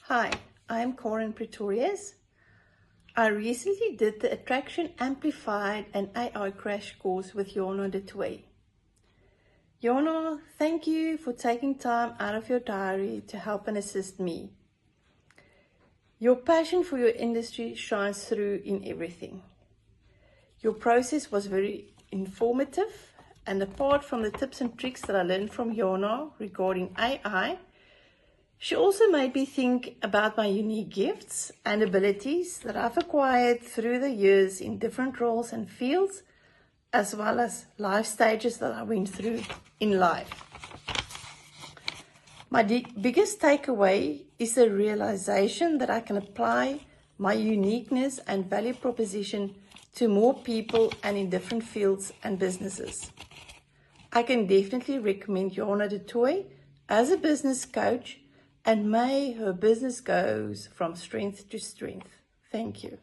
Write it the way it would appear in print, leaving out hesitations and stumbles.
Hi, I'm Caren Pretorius. I recently did the Attraction Amplified and AI Crash Course with Jorna de Twee. Jorna, thank you for taking time out of your diary to help and assist me. Your passion for your industry shines through in everything. Your process was very informative, and apart from the tips and tricks that I learned from Jorna regarding AI, she also made me think about my unique gifts and abilities that I've acquired through the years in different roles and fields, as well as life stages that I went through in life. My biggest takeaway is the realization that I can apply my uniqueness and value proposition to more people and in different fields and businesses. I can definitely recommend Jorna de Twee as a business coach, and may her business goes from strength to strength. Thank you.